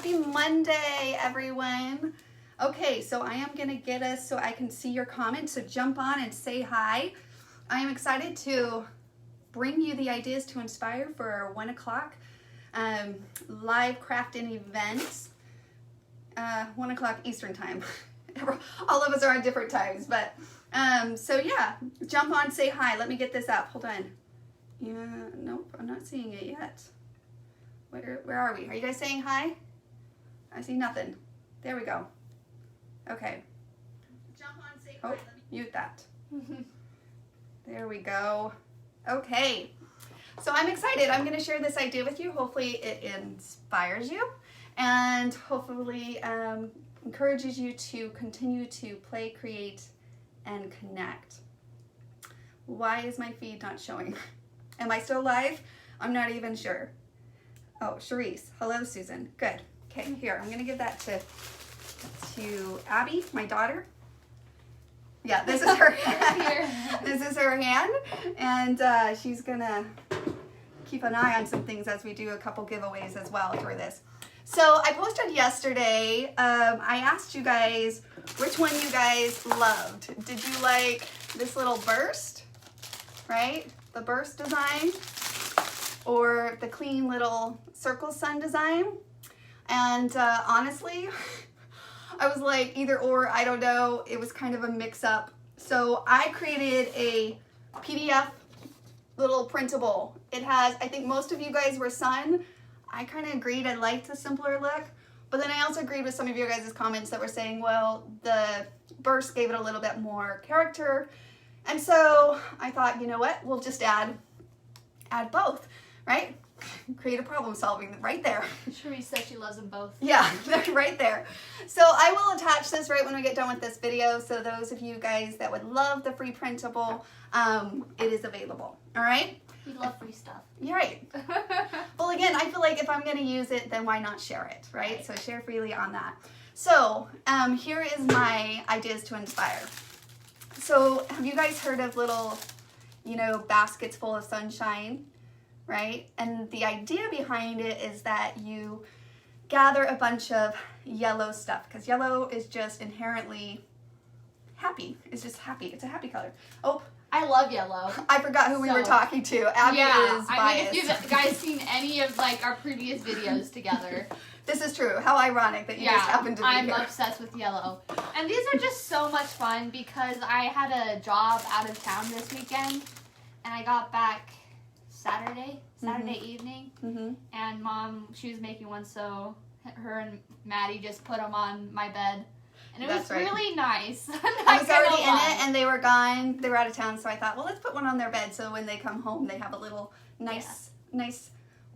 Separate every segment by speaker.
Speaker 1: Happy Monday, everyone. Okay, so I am going to get us so I can see your comments, so jump on and say hi. I am excited to bring you the ideas to inspire for our 1 o'clock live crafting events. 1 o'clock Eastern time. All of us are on different times, but so yeah, jump on, say hi. Let me get this up. Hold on. Yeah, nope, I'm not seeing it yet. Where are we? Are you guys saying hi? I see nothing. There we go. Okay. Jump on, say hi. Let me mute that. There we go. Okay. So I'm excited. I'm going to share this idea with you. Hopefully it inspires you and hopefully encourages you to continue to play, create, and connect. Why is my feed not showing? Am I still live? I'm not even sure. Oh, Charisse. Hello, Susan. Good. Okay, here. I'm going to give that to Abby, my daughter. Yeah, this is her hand. This is her hand. And she's going to keep an eye on some things as we do a couple giveaways as well for this. So I posted yesterday, I asked you guys which one you guys loved. Did you like this little burst, right? The burst design, or the clean little circle sun design? And honestly, I was like either or, I don't know. It was kind of a mix up. So I created a PDF little printable. It has, I think most of you guys were sun. I kind of agreed I liked the simpler look, but then I also agreed with some of your guys' comments that were saying, well, the burst gave it a little bit more character. And so I thought, you know what, we'll just add both, right? Create a problem solving right there.
Speaker 2: Cherise said she loves them both.
Speaker 1: Yeah, they're right there. So I will attach this right when we get done with this video. So those of you guys that would love the free printable, it is available. All right?
Speaker 2: We love free stuff.
Speaker 1: You're right. Well, again, I feel like if I'm going to use it, then why not share it, right? So share freely on that. So here is my ideas to inspire. So have you guys heard of little, baskets full of sunshine, right? And the idea behind it is that you gather a bunch of yellow stuff, because yellow is just inherently happy. It's just happy. It's a happy color. Oh,
Speaker 2: I love yellow.
Speaker 1: I forgot who we were talking to. Abby is biased.
Speaker 2: I mean, if you've guys seen any of our previous videos together.
Speaker 1: This is true. How ironic that you just happened to be here.
Speaker 2: I'm obsessed with yellow. And these are just so much fun because I had a job out of town this weekend and I got back Saturday evening. Mm-hmm. And Mom, she was making one, so her and Maddie just put them on my bed. And it was really nice.
Speaker 1: I was already in it, and they were gone. They were out of town, so I thought, well, let's put one on their bed so when they come home, they have a little nice,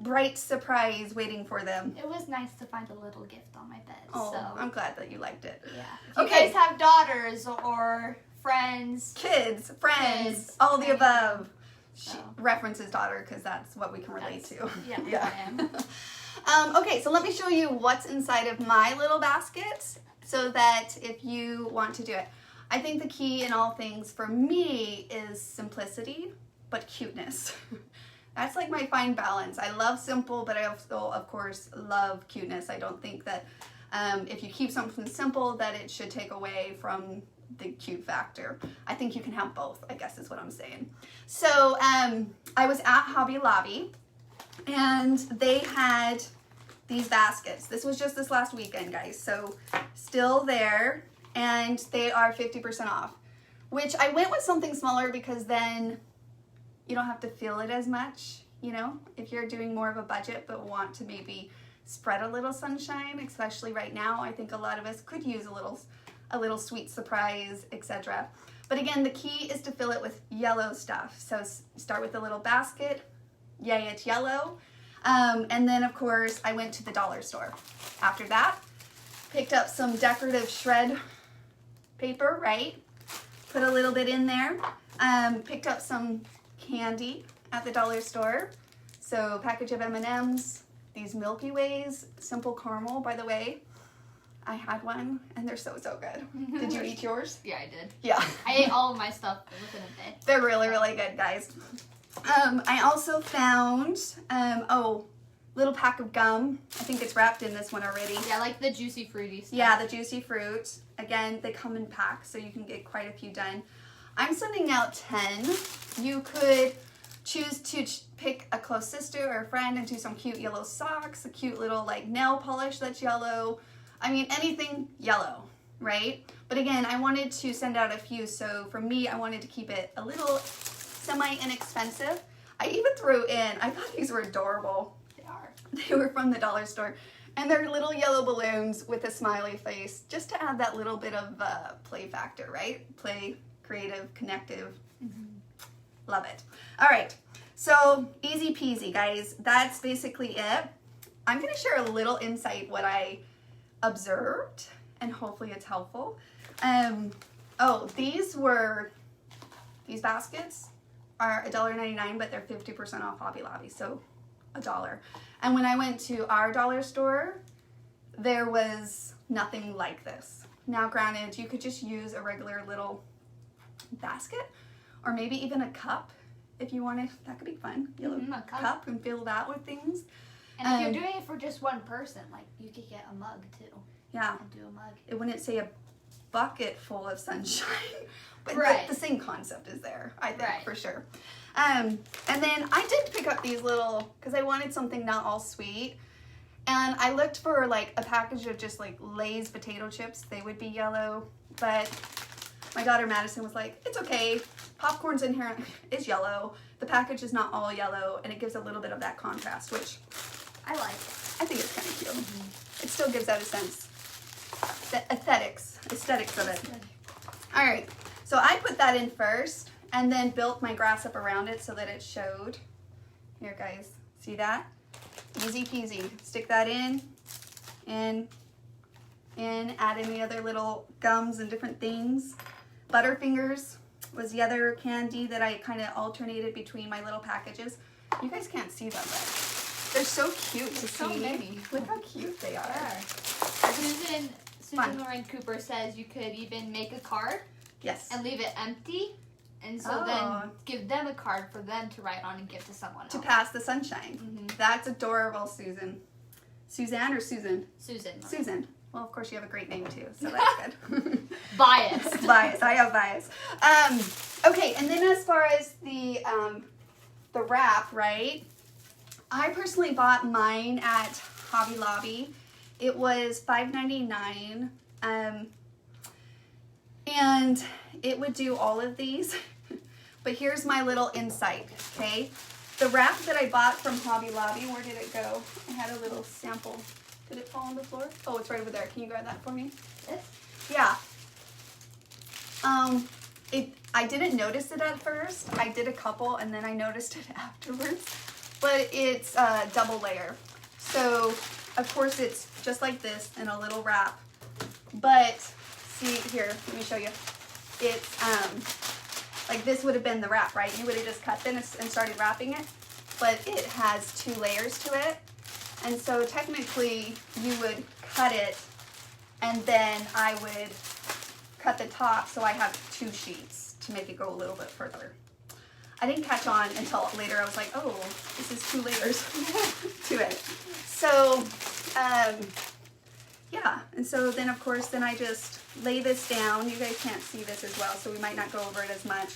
Speaker 1: bright surprise waiting for them.
Speaker 2: It was nice to find a little gift on my bed.
Speaker 1: Oh,
Speaker 2: so.
Speaker 1: I'm glad that you liked it.
Speaker 2: Yeah. If you guys have daughters or friends.
Speaker 1: Kids, friends, all the above. She references daughter because that's what we can relate to.
Speaker 2: Yeah. I am.
Speaker 1: Okay, so let me show you what's inside of my little baskets, so that if you want to do it. I think the key in all things for me is simplicity, but cuteness. That's like my fine balance. I love simple, but I also, of course, love cuteness. I don't think that if you keep something simple, that it should take away from the cute factor. I think you can have both, I guess is what I'm saying. So I was at Hobby Lobby, and they had these baskets. This was just this last weekend, guys. So still there, and they are 50% off, which I went with something smaller because then you don't have to feel it as much, if you're doing more of a budget but want to maybe spread a little sunshine, especially right now. I think a lot of us could use a little sweet surprise, etc. But again, the key is to fill it with yellow stuff. So start with a little basket. Yay, it's yellow. And then, of course, I went to the dollar store. After that, picked up some decorative shred paper, right? Put a little bit in there. Picked up some candy at the dollar store. So package of M&Ms, these Milky Ways, simple caramel, by the way. I had one, and they're so good. Did you eat yours?
Speaker 2: Yeah, I did.
Speaker 1: Yeah.
Speaker 2: I ate all of my stuff within a day.
Speaker 1: They're really, really good, guys. I also found, little pack of gum. I think it's wrapped in this one already.
Speaker 2: Yeah, like the juicy fruity stuff.
Speaker 1: Yeah, the juicy fruit. Again, they come in packs, so you can get quite a few done. I'm sending out 10. You could choose to pick a close sister or a friend and do some cute yellow socks, a cute little like nail polish that's yellow. I mean, anything yellow, right? But again, I wanted to send out a few, so for me, I wanted to keep it a little semi-inexpensive. I even threw in, I thought these were adorable.
Speaker 2: They are.
Speaker 1: They were from the dollar store. And they're little yellow balloons with a smiley face, just to add that little bit of play factor, right? Play, creative, connective. Love it. All right, so easy peasy, guys. That's basically it. I'm gonna share a little insight what I observed, and hopefully it's helpful. Oh, these baskets are $1.99, but they're 50% off Hobby Lobby, so $1. And when I went to our dollar store, there was nothing like this. Now, granted, you could just use a regular little basket, or maybe even a cup if you wanted. That could be fun. Yellow cup and fill that with things.
Speaker 2: And if you're doing it for just one person, like you could get a mug too.
Speaker 1: Yeah.
Speaker 2: And do a mug.
Speaker 1: It wouldn't say a bucket full of sunshine, but the same concept is there, I think, for sure. And then I did pick up these little, because I wanted something not all sweet. And I looked for like a package of just like Lay's potato chips. They would be yellow, but my daughter Madison was like, it's okay. Popcorn's in here is yellow. The package is not all yellow, and it gives a little bit of that contrast, which
Speaker 2: I like.
Speaker 1: I think it's kind of cute. It still gives out a sense. The aesthetics of it. All right, so I put that in first, and then built my grass up around it so that it showed. Here, guys, see that? Easy peasy. Stick that in, and add any other little gums and different things. Butterfingers was the other candy that I kind of alternated between my little packages. You guys can't see them, but they're so cute to see.
Speaker 2: So many.
Speaker 1: Look how cute they are.
Speaker 2: Susan Lauren Cooper says you could even make a card.
Speaker 1: Yes.
Speaker 2: And leave it empty. And so then give them a card for them to write on and give to someone else.
Speaker 1: To pass the sunshine. That's adorable, Susan. Suzanne or Susan?
Speaker 2: Susan.
Speaker 1: Susan. Well, of course, you have a great name, too, so that's good.
Speaker 2: Biased.
Speaker 1: Bias. I have bias. Okay, and then as far as the wrap, right? I personally bought mine at Hobby Lobby. It was $5.99, and it would do all of these. But here's my little insight, okay? The wrap that I bought from Hobby Lobby, where did it go? I had a little sample. Did it fall on the floor? Oh, it's right over there. Can you grab that for me?
Speaker 2: This?
Speaker 1: Yeah. I didn't notice it at first. I did a couple, and then I noticed it afterwards. But it's double layer. So, of course, it's just like this in a little wrap. But, see here, let me show you. It's, like this would have been the wrap, right? You would have just cut this and started wrapping it. But it has 2 layers to it. And so technically you would cut it, and then I would cut the top so I have 2 sheets to make it go a little bit further. I didn't catch on until later. I was like, oh, this is 2 layers to it. So, yeah. And so then, of course, then I just lay this down. You guys can't see this as well, so we might not go over it as much.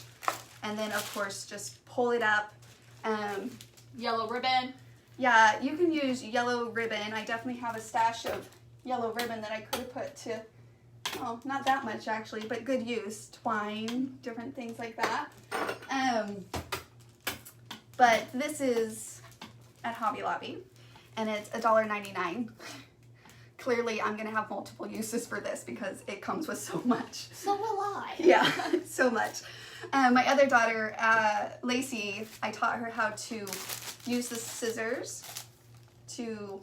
Speaker 1: And then, of course, just pull it up.
Speaker 2: Yellow ribbon.
Speaker 1: Yeah, you can use yellow ribbon. I definitely have a stash of yellow ribbon that I could have put to, well, not that much actually, but good use. Twine, different things like that. But this is at Hobby Lobby, and it's $1.99. Clearly, I'm going to have multiple uses for this because it comes with so much.
Speaker 2: So will I.
Speaker 1: Yeah, so much. My other daughter, Lacey, I taught her how to use the scissors to,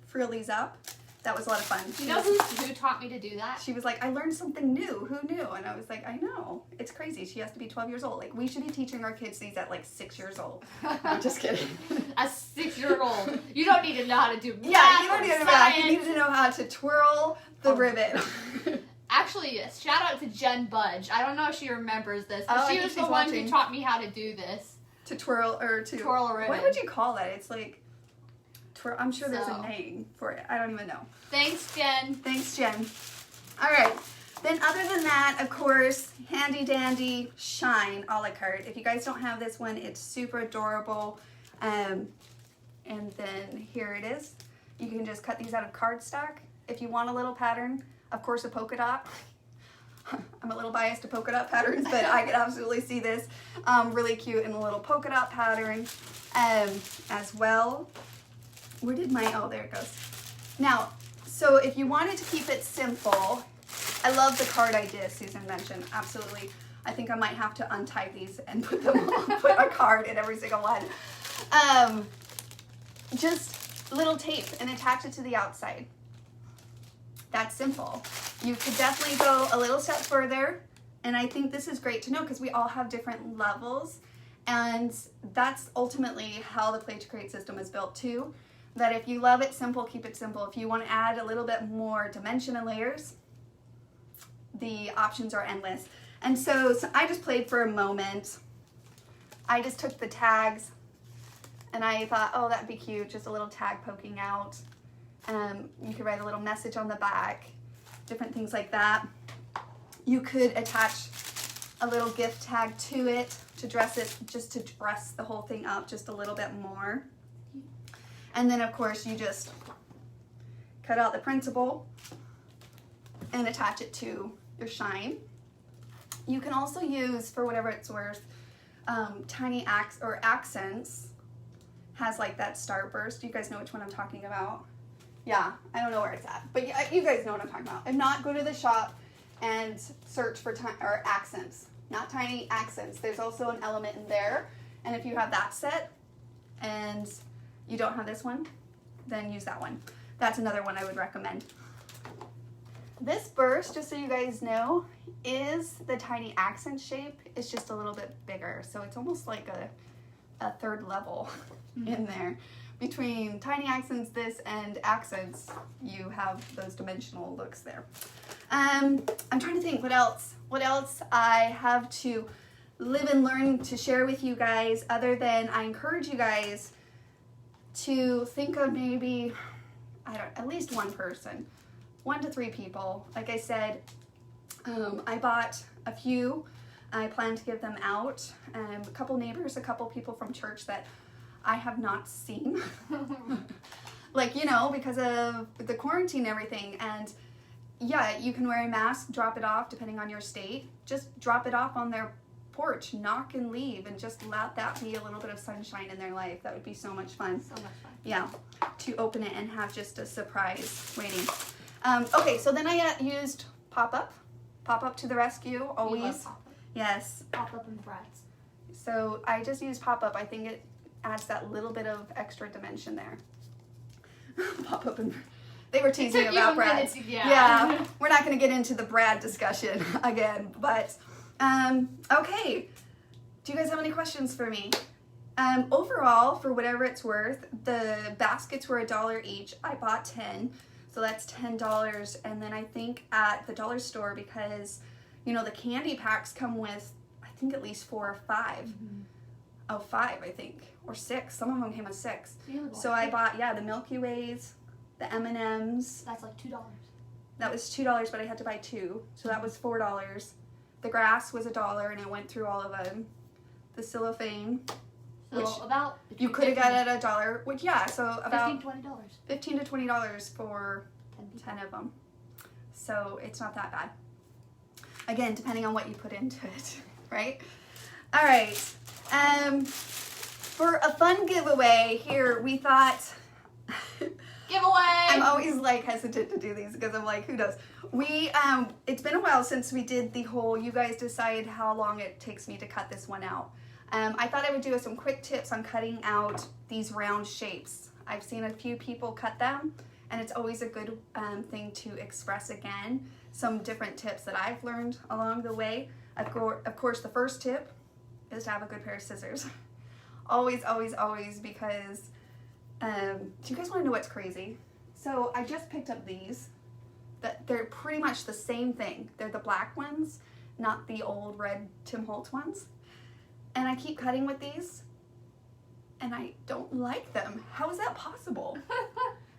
Speaker 1: frill these up. That was a lot of fun.
Speaker 2: You know who taught me to do that?
Speaker 1: She was like, I learned something new. Who knew? And I was like, I know. It's crazy. She has to be 12 years old. Like, we should be teaching our kids these at, 6 years old. I'm just kidding.
Speaker 2: A 6-year-old. You don't need to know how to do math.
Speaker 1: Yeah, you don't need to know math. You need to know how to twirl the ribbon.
Speaker 2: Actually, yes. Shout out to Jen Budge. I don't know if she remembers this, but she was the one who taught me how to do this.
Speaker 1: to twirl or to
Speaker 2: twirl a ribbon.
Speaker 1: What would you call that? It's like twirl. I'm sure there's a
Speaker 2: So.
Speaker 1: name for it. I don't even know.
Speaker 2: Thanks, Jen.
Speaker 1: Thanks, Jen. All right. Then other than that, of course, handy dandy shine a la carte. If you guys don't have this one, it's super adorable. And then here it is. You can just cut these out of cardstock. If you want a little pattern, of course, a polka dot. I'm a little biased to polka dot patterns, but I could absolutely see this really cute in a little polka dot pattern as well. Where did my, oh, there it goes. Now, so if you wanted to keep it simple, I love the card idea Susan mentioned, absolutely. I think I might have to untype these and put them on, put a card in every single one. Just little tape and attach it to the outside. That's simple. You could definitely go a little step further, and I think this is great to know because we all have different levels, and that's ultimately how the Play to Create system is built too. That if you love it simple, keep it simple. If you want to add a little bit more dimension and layers, the options are endless. And so I just played for a moment. I just took the tags and I thought, oh, that'd be cute, just a little tag poking out. You could write a little message on the back, different things like that. You could attach a little gift tag to it to dress it, just to dress the whole thing up just a little bit more. And then of course you just cut out the printable and attach it to your shine. You can also use, for whatever it's worth, tiny accents. Has like that starburst. You guys know which one I'm talking about? Yeah, I don't know where it's at, but you guys know what I'm talking about. If not, go to the shop and search for accents, not tiny accents. There's also an element in there, and if you have that set and you don't have this one, then use that one. That's another one I would recommend. This burst, just so you guys know, is the tiny accent shape. It's just a little bit bigger, so it's almost like a third level in there. Between tiny accents, this, and accents, you have those dimensional looks there. I'm trying to think what else I have to live and learn to share with you guys, other than I encourage you guys to think of maybe, at least one person, 1 to 3 people. Like I said, I bought a few. I plan to give them out. A couple neighbors, a couple people from church that I have not seen. Like, because of the quarantine and everything. And yeah, you can wear a mask, drop it off depending on your state. Just drop it off on their porch, knock and leave, and just let that be a little bit of sunshine in their life. That would be so much fun.
Speaker 2: So much fun.
Speaker 1: Yeah, to open it and have just a surprise waiting. Okay, so then I used pop-up to the rescue, always.
Speaker 2: We love pop-up.
Speaker 1: Yes.
Speaker 2: Pop-up and threads.
Speaker 1: So I just used pop-up. I think it adds that little bit of extra dimension there. Pop-up and they were teasing about Brad. Yeah, we're not going to get into the Brad discussion again, but okay. Do you guys have any questions for me? Overall, for whatever it's worth, the baskets were $1 each. I bought 10, so that's $10. And then I think at the dollar store, because the candy packs come with, I think, at least 4 or 5. Mm-hmm. Oh, 5, I think, or 6. Some of them came with 6. So I bought, the Milky Ways, the M&Ms.
Speaker 2: That's like $2.
Speaker 1: That was $2, but I had to buy 2, so that was $4. The grass was $1, and I went through all of them. The cellophane, which
Speaker 2: about
Speaker 1: you could have got at $1, which so about
Speaker 2: $15 to $20.
Speaker 1: $15 to $20 for 10 of them. So it's not that bad. Again, depending on what you put into it, right? All right. For a fun giveaway here, we thought.
Speaker 2: Giveaway!
Speaker 1: I'm always hesitant to do these because I'm like, who knows? It's been a while since we did the whole, you guys decide how long it takes me to cut this one out. I thought I would do some quick tips on cutting out these round shapes. I've seen a few people cut them, and it's always a good thing to express again some different tips that I've learned along the way. Of course, the first tip is to have a good pair of scissors. Always, always, always, because do you guys want to know what's crazy? So I just picked up these. They're pretty much the same thing. They're the black ones, not the old red Tim Holtz ones. And I keep cutting with these, and I don't like them. How is that possible?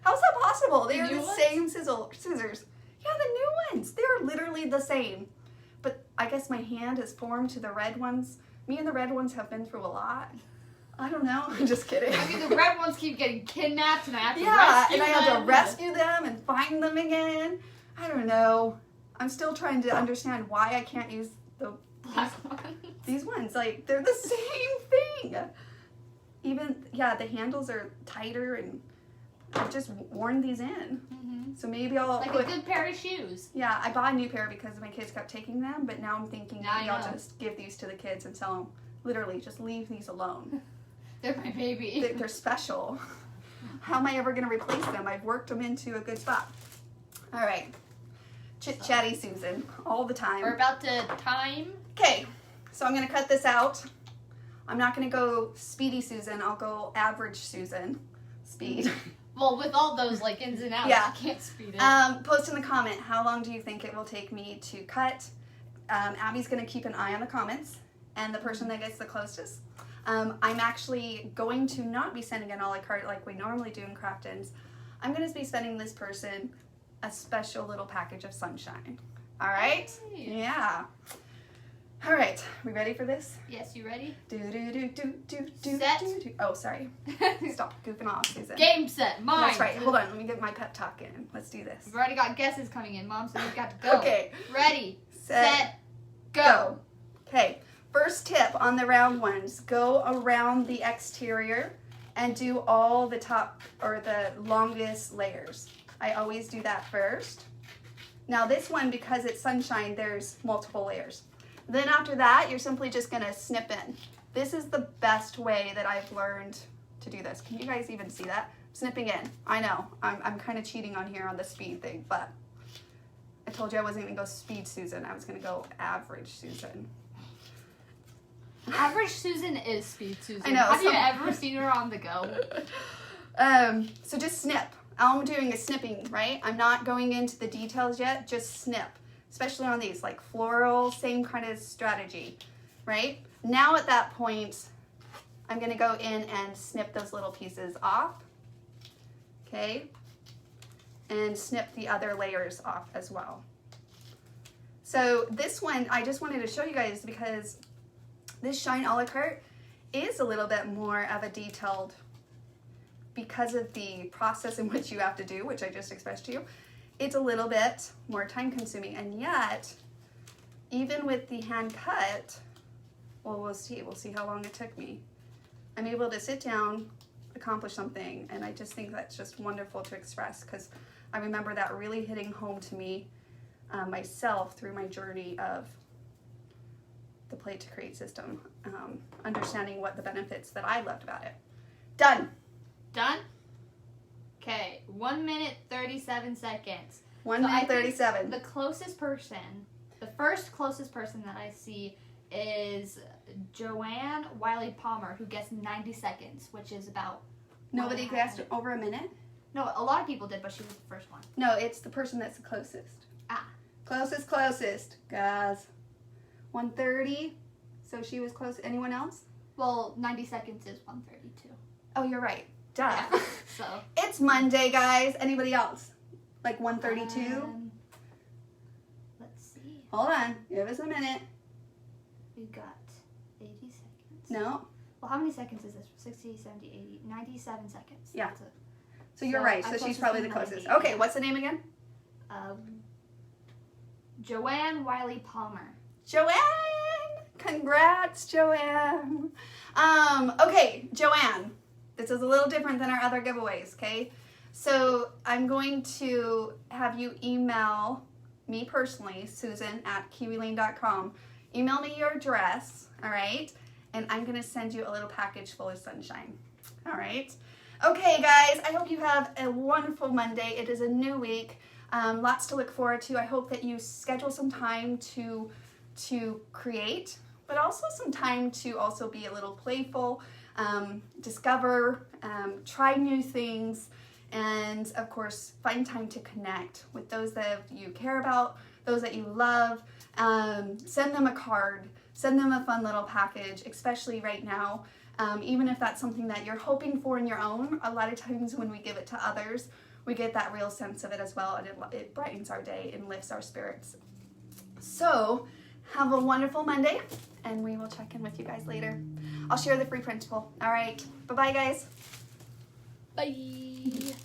Speaker 1: How is that possible? They are the same scissors. Yeah, the new ones. They're literally the same. But I guess my hand has formed to the red ones. Me and the red ones have been through a lot. I don't know. I'm just kidding.
Speaker 2: I mean, the red ones keep getting kidnapped, and I have to
Speaker 1: rescue them and find them again. I don't know. I'm still trying to understand why I can't use the
Speaker 2: black ones.
Speaker 1: These ones. Like, they're the same thing. Even, yeah, the handles are tighter, and I've just worn these in. So maybe I'll
Speaker 2: like a good pair of shoes.
Speaker 1: Yeah, I bought a new pair because my kids kept taking them, but now I'm thinking maybe I'll just give these to the kids and sell them. Literally, just leave these alone.
Speaker 2: They're my baby.
Speaker 1: They're special. How am I ever going to replace them? I've worked them into a good spot. All right. Chit-chatty Susan, all the time.
Speaker 2: We're about to time.
Speaker 1: Okay, so I'm going to cut this out. I'm not going to go speedy Susan. I'll go average Susan. Speed.
Speaker 2: Well, with all those like ins and outs,
Speaker 1: yeah.
Speaker 2: You can't speed it.
Speaker 1: Post in the comment, how long do you think it will take me to cut? Abby's going to keep an eye on the comments, and the person that gets the closest. I'm actually going to not be sending an a la carte like we normally do in Craft-Ins. I'm going to be sending this person a special little package of sunshine. All right?
Speaker 2: Hey.
Speaker 1: Yeah. All right, we ready for this?
Speaker 2: Yes, you ready?
Speaker 1: Set. Oh, sorry. Stop goofing off, Susan.
Speaker 2: Game, set, mine.
Speaker 1: That's right. Hold on, let me get my pep talk in. Let's do this.
Speaker 2: We've already got guesses coming in, Mom, so we've got to go.
Speaker 1: Okay.
Speaker 2: Ready, set, go.
Speaker 1: Okay, first tip on the round ones. Go around the exterior and do all the top or the longest layers. I always do that first. Now this one, because it's sunshine, there's multiple layers. Then after that, you're simply just going to snip in. This is the best way that I've learned to do this. Can you guys even see that? Snipping in. I know, I'm kind of cheating on here on the speed thing, but I told you I wasn't going to go speed Susan. I was going to go average Susan.
Speaker 2: Average Susan is speed Susan.
Speaker 1: I know.
Speaker 2: Have you ever seen her on the go?
Speaker 1: So just snip. All I'm doing is snipping, right? I'm not going into the details yet, just snip. Especially on these, like floral, same kind of strategy, right? Now at that point, I'm gonna go in and snip those little pieces off, okay? And snip the other layers off as well. So this one, I just wanted to show you guys because this Shine a la carte is a little bit more of a detailed, because of the process in which you have to do, which I just expressed to you. It's a little bit more time consuming, and yet, even with the hand cut, well, we'll see how long it took me. I'm able to sit down, accomplish something, and I just think that's just wonderful to express because I remember that really hitting home to me myself through my journey of the Plate to Create system, understanding what the benefits that I loved about it. Done.
Speaker 2: Done? Okay, 1 minute, 37 seconds.
Speaker 1: 1 minute, 37.
Speaker 2: The closest person, the first closest person that I see is Joanne Wiley Palmer, who gets 90 seconds, which is about...
Speaker 1: Nobody guessed over a minute?
Speaker 2: No, a lot of people did, but she was the first one.
Speaker 1: No, it's the person that's the closest.
Speaker 2: Ah.
Speaker 1: Closest, guys. 1:30, so she was close. Anyone else?
Speaker 2: Well, 90 seconds is 1:32.
Speaker 1: Oh, you're right. Duh.
Speaker 2: Yeah, so.
Speaker 1: It's Monday, guys. Anybody else? Like 1:32?
Speaker 2: Let's see.
Speaker 1: Hold on. Give us a minute.
Speaker 2: We got 80 seconds.
Speaker 1: No.
Speaker 2: Well, how many seconds is this? 60, 70, 80, 97 seconds.
Speaker 1: Yeah. So you're right. So she's probably the closest. Okay, what's the name again?
Speaker 2: Joanne Wiley Palmer.
Speaker 1: Joanne! Congrats, Joanne. Okay, Joanne. This is a little different than our other giveaways, okay? So I'm going to have you email me personally, Susan@kiwilane.com. Email me your address, all right? And I'm going to send you a little package full of sunshine, all right? Okay, guys, I hope you have a wonderful Monday. It is a new week. Lots to look forward to. I hope that you schedule some time to create, but also some time to also be a little playful, discover, try new things, and of course, find time to connect with those that you care about, those that you love. Send them a card, send them a fun little package, especially right now. Even if that's something that you're hoping for in your own, a lot of times when we give it to others, we get that real sense of it as well, and it brightens our day and lifts our spirits. So have a wonderful Monday, and we will check in with you guys later. I'll share the free principle. All right. Bye-bye, guys.
Speaker 2: Bye.